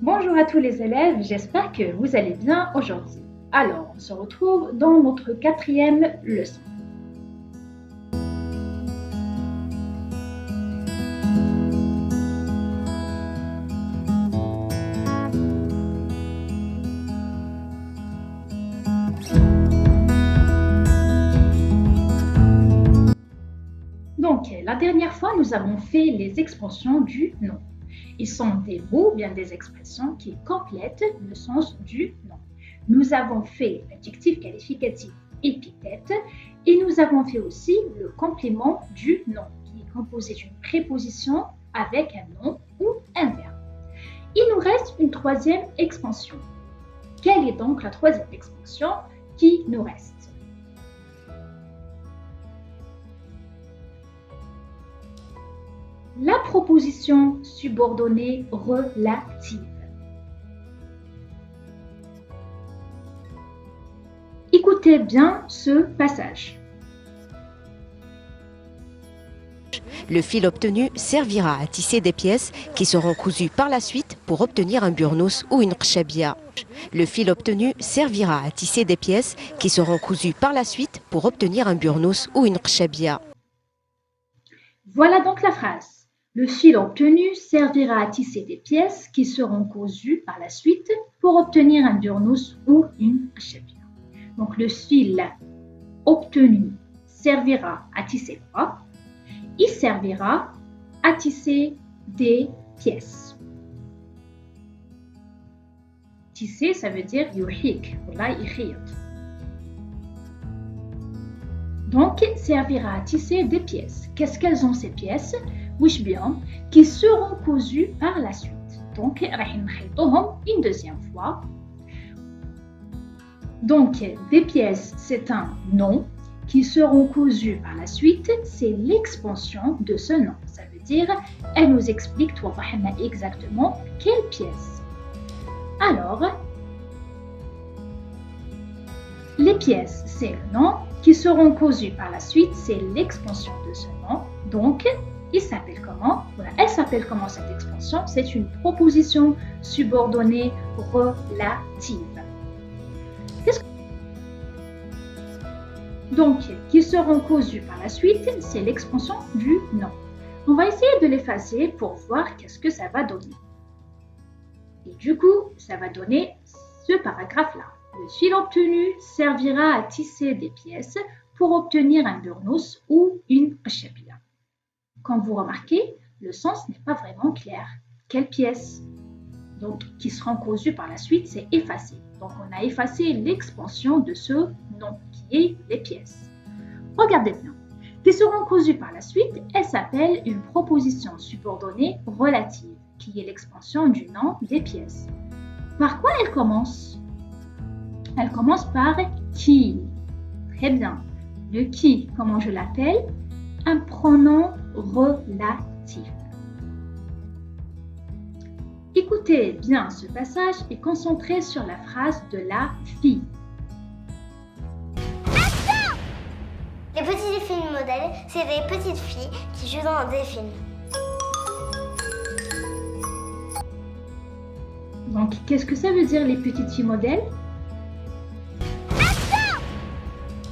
Bonjour à tous les élèves, j'espère que vous allez bien aujourd'hui. Alors, on se retrouve dans notre quatrième leçon. Donc, la dernière fois, nous avons fait les expansions du nom. Ils sont des mots, bien des expressions qui complètent le sens du nom. Nous avons fait l'adjectif qualificatif épithète et nous avons fait aussi le complément du nom qui est composé d'une préposition avec un nom ou un verbe. Il nous reste une troisième expansion. Quelle est donc la troisième expansion qui nous reste? La proposition subordonnée relative. Écoutez bien ce passage. Le fil obtenu servira à tisser des pièces qui seront cousues par la suite pour obtenir un burnous ou une qshabia. Le fil obtenu servira à tisser des pièces qui seront cousues par la suite pour obtenir un burnous ou une qshabia. Voilà donc la phrase. Le fil obtenu servira à tisser des pièces qui seront cousues par la suite pour obtenir un burnous ou une qshabia. Donc le fil obtenu servira à tisser quoi? Il servira à tisser des pièces. Tisser, ça veut dire yuhik, donc, servira à tisser des pièces. Qu'est-ce qu'elles ont ces pièces? Wish bien, qui seront cousues par la suite. Donc, une deuxième fois. Donc, des pièces, c'est un nom. Qui seront cousues par la suite, c'est l'expansion de ce nom. Ça veut dire, elle nous explique exactement quelle pièce. Alors, les pièces, c'est le nom. Qui seront cousues par la suite, c'est l'expansion de ce nom. Donc, il s'appelle comment? Voilà, elle s'appelle comment cette expansion? C'est une proposition subordonnée relative. Donc, qui seront cousues par la suite, c'est l'expansion du nom. On va essayer de l'effacer pour voir qu'est-ce que ça va donner. Et du coup, ça va donner ce paragraphe-là. Le fil obtenu servira à tisser des pièces pour obtenir un burnous ou une qshabia. Quand vous remarquez, le sens n'est pas vraiment clair. Quelle pièce? Donc, qui seront cousues par la suite, c'est effacé. Donc, on a effacé l'expansion de ce nom qui est les pièces. Regardez bien. Qui seront cousues par la suite, elle s'appelle une proposition subordonnée relative, qui est l'expansion du nom des pièces. Par quoi elle commence? Elle commence par qui. Très bien. Le qui, comment je l'appelle? Un pronom relatif. Écoutez bien ce passage et concentrez sur la phrase de la fille. Les petits films modèles, c'est des petites filles qui jouent dans des films. Donc, qu'est-ce que ça veut dire les petites filles modèles?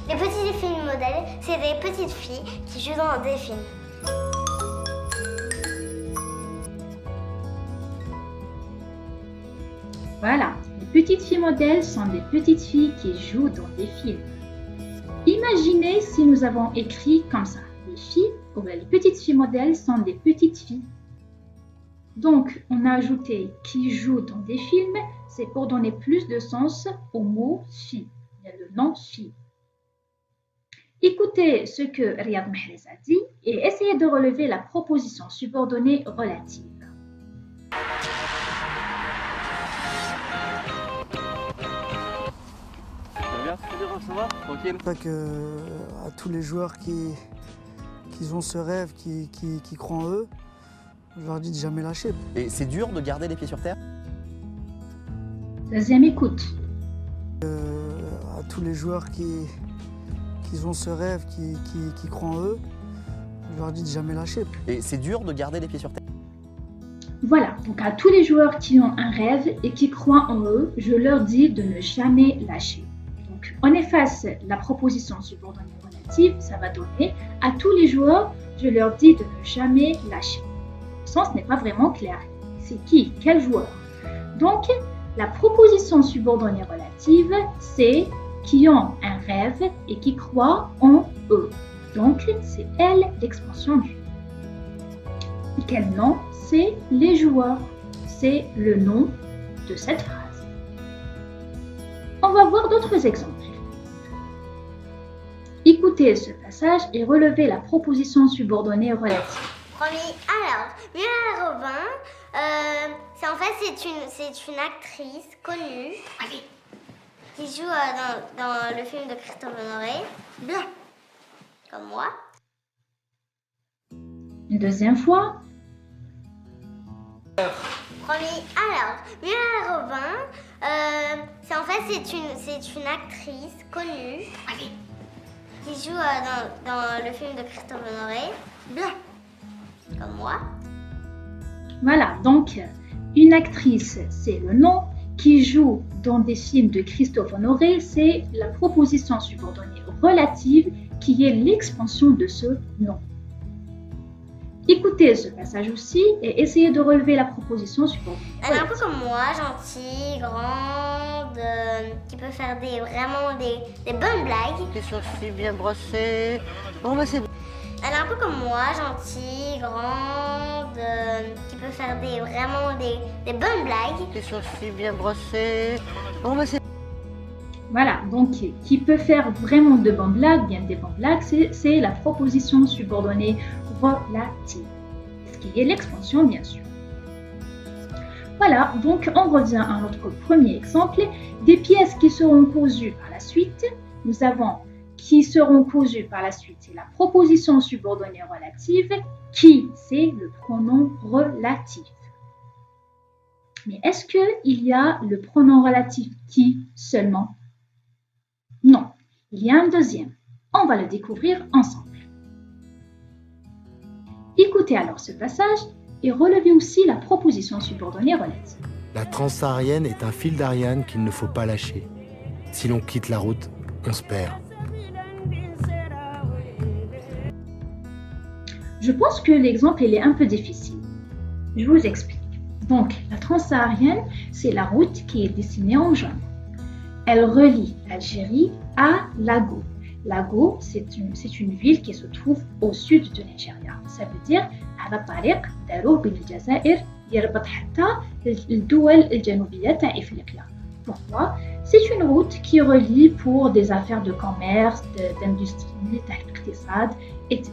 Les petits films modèles, c'est des petites filles qui jouent dans des films. Voilà, les petites filles modèles sont des petites filles qui jouent dans des films. Imaginez si nous avons écrit comme ça. Les filles, ou bien les petites filles modèles sont des petites filles. Donc, on a ajouté qui jouent dans des films, c'est pour donner plus de sens au mot fille. Il y a le nom fille. Écoutez ce que Riyad Mahrez a dit et essayez de relever la proposition subordonnée relative. Ça va? Tranquille. À tous les joueurs qui ont ce rêve, qui croient en eux, je leur dis de jamais lâcher. Et c'est dur de garder les pieds sur terre? Deuxième écoute. À tous les joueurs qui ont ce rêve, qui croient en eux, je leur dis de jamais lâcher. Et c'est dur de garder les pieds sur terre? Voilà, donc à tous les joueurs qui ont un rêve et qui croient en eux, je leur dis de ne jamais lâcher. Donc on efface la proposition subordonnée relative, ça va donner à tous les joueurs, je leur dis de ne jamais lâcher. Le sens n'est pas vraiment clair. C'est qui? Quel joueur? Donc la proposition subordonnée relative, c'est qui ont un rêve et qui croient en eux. Donc c'est elle l'expansion du. Quel nom? C'est les joueurs. C'est le nom de cette phrase. On va voir d'autres exemples. Écoutez ce passage et relevez la proposition subordonnée relative. Premier, alors, Muriel Robin, c'est une actrice connue qui joue dans le film de Christophe Honoré, Blanc, comme moi. Une deuxième fois. Premier, alors, Muriel Robin, c'est une actrice connue qui joue dans le film de Christophe Honoré, Blanc, comme moi. Voilà, donc une actrice, c'est le nom. Qui joue dans des films de Christophe Honoré, c'est la proposition subordonnée relative qui est l'expansion de ce nom. Écoutez ce passage aussi et essayez de relever la proposition subordonnée. Elle est un peu comme moi, gentille, grande, qui peut faire vraiment des bonnes blagues. Les sourcils bien brossés. Bon, bah c'est bon. Elle est un peu comme moi, gentille, grande, qui peut faire vraiment des bonnes blagues. Les sourcils bien brossés. Bon, bah c'est Voilà, donc qui peut faire vraiment de bonnes blagues, bien des bonnes blagues, c'est la proposition subordonnée relative, ce qui est l'expansion bien sûr. Voilà, donc on revient à notre premier exemple. Des pièces qui seront cousues par la suite, nous avons qui seront cousues par la suite, c'est la proposition subordonnée relative, qui, c'est le pronom relatif. Mais est-ce qu'il y a le pronom relatif qui seulement? Non, il y a un deuxième. On va le découvrir ensemble. Écoutez alors ce passage et relevez aussi la proposition subordonnée relative. La transsaharienne est un fil d'Ariane qu'il ne faut pas lâcher. Si l'on quitte la route, on se perd. Je pense que l'exemple est un peu difficile. Je vous explique. Donc, la transsaharienne, c'est la route qui est dessinée en jaune. Elle relie l'Algérie à Lago. Lago, c'est une ville qui se trouve au sud de Nigeria. Ça veut dire هذا الطريق داروه بين الجزائر يربط حتى الدول الجنوبية تاع إفريقيا. Pourquoi? C'est une route qui relie pour des affaires de commerce, d'industrie, تاع الاقتصاد, etc.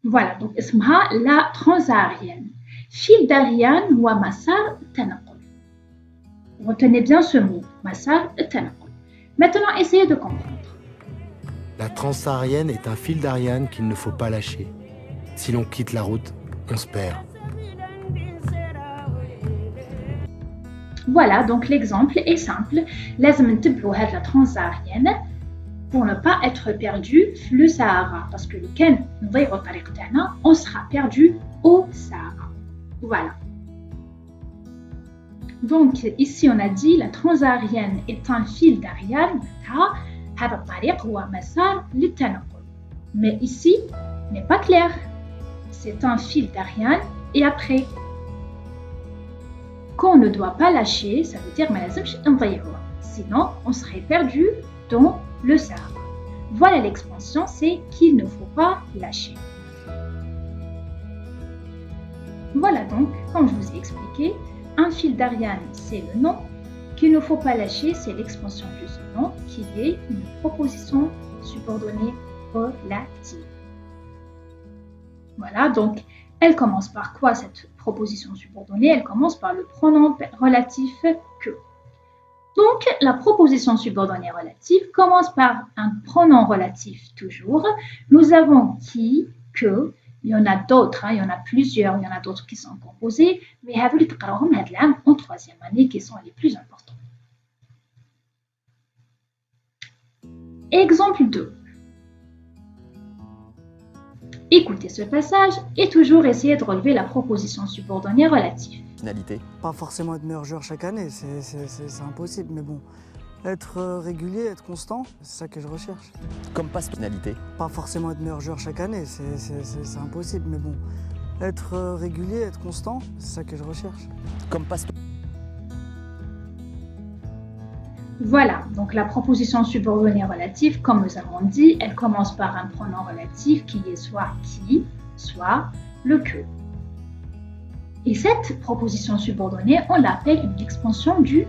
Voilà, donc اسمها la transsaharienne. Fil d'Ariane ou مسار التنقل. Retenez bien ce mot, مسار التنقل. Maintenant, essayez de comprendre. La transsaharienne est un fil d'Ariane qu'il ne faut pas lâcher. Si l'on quitte la route, on se perd. Voilà, donc l'exemple est simple. لازم نتبعوا هاد la transsaharienne pour ne pas être perdu le Sahara. Parce que كان نضيعوا الطريق تاعنا, on sera perdu au Sahara. Voilà. Donc ici on a dit la transsaharienne est un fil d'Ariane. هذا الطريق هو مسار للتنقل. Mais ici n'est pas clair. C'est un fil d'Ariane et après qu'on ne doit pas lâcher, ça veut dire ما لازمش نضيعوه. Sinon on serait perdu dans le Sahara. Voilà l'expansion, c'est qu'il ne faut pas lâcher. Voilà donc, comme je vous ai expliqué, un fil d'Ariane, c'est le nom. Qu'il ne faut pas lâcher, c'est l'expansion de ce nom, qui est une proposition subordonnée relative. Voilà, donc, elle commence par quoi cette proposition subordonnée? Elle commence par le pronom relatif que. Donc, la proposition subordonnée relative commence par un pronom relatif toujours. Nous avons qui, que. Il y en a d'autres, il y en a plusieurs, il y en a d'autres qui sont composés, mais هذو اللي تقراوهم هاد العام en troisième année qui sont les plus importants. Exemple 2. Écoutez ce passage et toujours essayez de relever la proposition subordonnée relative. Finalité. Pas forcément être meilleur joueur chaque année, c'est impossible, mais bon. Être régulier, être constant, c'est ça que je recherche. Comme passe finalité. Pas forcément être meilleur joueur chaque année, c'est impossible, mais bon. Être régulier, être constant, c'est ça que je recherche. Comme passe. Voilà, donc la proposition subordonnée relative, comme nous avons dit, elle commence par un pronom relatif qui est soit qui, soit le que. Et cette proposition subordonnée, on l'appelle une expansion du.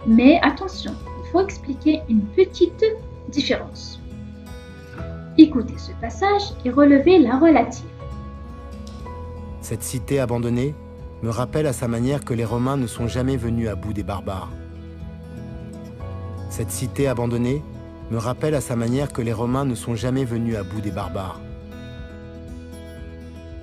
Mais attention, il faut expliquer une petite différence. Écoutez ce passage et relevez la relative. Cette cité abandonnée me rappelle à sa manière que les Romains ne sont jamais venus à bout des barbares. Cette cité abandonnée me rappelle à sa manière que les Romains ne sont jamais venus à bout des barbares.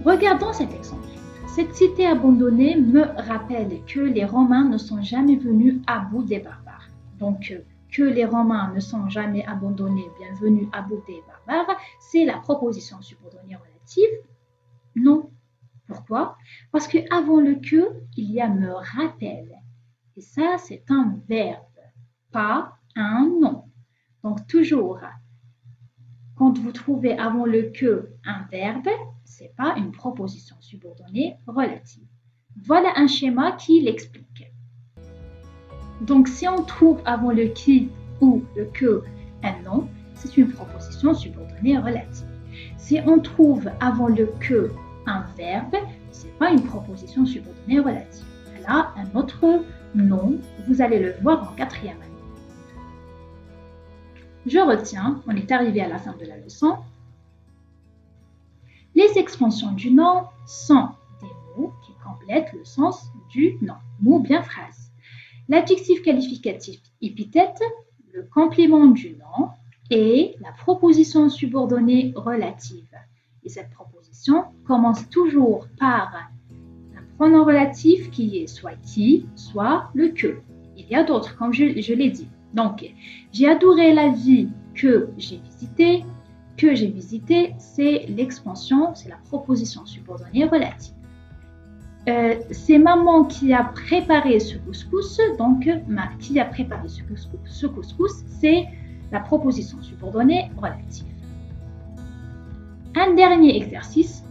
Regardons cet exemple. Cette cité abandonnée me rappelle que les Romains ne sont jamais venus à bout des barbares. Donc, que les Romains ne sont jamais abandonnés, bien venus à bout des barbares, c'est la proposition subordonnée relative. Non. Pourquoi? Parce qu'avant le que, il y a me rappelle. Et ça, c'est un verbe, pas un nom. Donc, toujours, quand vous trouvez avant le que un verbe, ce n'est pas une proposition subordonnée relative. Voilà un schéma qui l'explique. Donc, si on trouve avant le qui ou le que un nom, c'est une proposition subordonnée relative. Si on trouve avant le que un verbe, ce n'est pas une proposition subordonnée relative. Là, un autre nom, vous allez le voir en 4e année. Je retiens, on est arrivé à la fin de la leçon. Les expansions du nom sont des mots qui complètent le sens du nom, mot bien phrase. L'adjectif qualificatif épithète, le complément du nom et la proposition subordonnée relative. Et cette proposition commence toujours par un pronom relatif qui est soit qui, soit le que. Il y a d'autres, comme je l'ai dit. Donc, j'ai adoré la vie que j'ai visitée. Que j'ai visité, c'est l'expansion, c'est la proposition subordonnée relative. C'est maman qui a préparé ce couscous, donc qui a préparé ce couscous, c'est la proposition subordonnée relative. Un dernier exercice.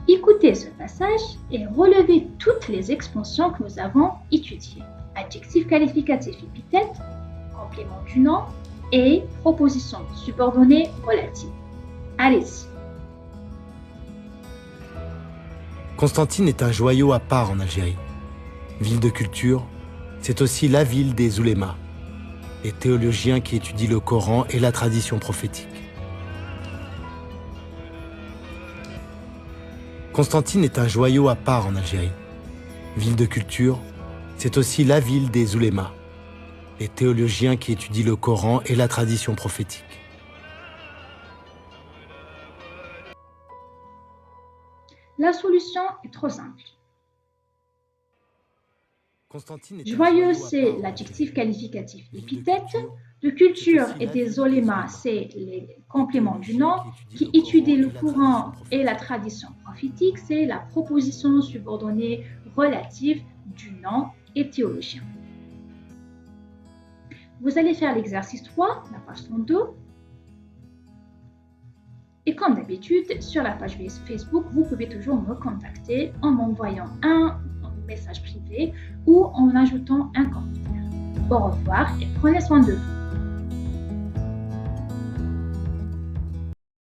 Écoutez ce passage et relevez toutes les expansions que nous avons étudiées. Adjectif qualificatif épithète, complément du nom et proposition subordonnée relative. Allez-y. Constantine est un joyau à part en Algérie. Ville de culture, c'est aussi la ville des oulémas, les théologiens qui étudient le Coran et la tradition prophétique. Constantine est un joyau à part en Algérie. Ville de culture, c'est aussi la ville des oulémas, les théologiens qui étudient le Coran et la tradition prophétique. La solution est trop simple. Joyeux, c'est l'adjectif qualificatif épithète. De culture et des oulémas, c'est les compléments du nom. Qui étudie le Coran et la tradition prophétique, c'est la proposition subordonnée relative du nom et théologien. Vous allez faire l'exercice 3, la page 32. Et comme d'habitude, sur la page Facebook, vous pouvez toujours me contacter en m'envoyant un message privé ou en ajoutant un commentaire. Au revoir et prenez soin de vous.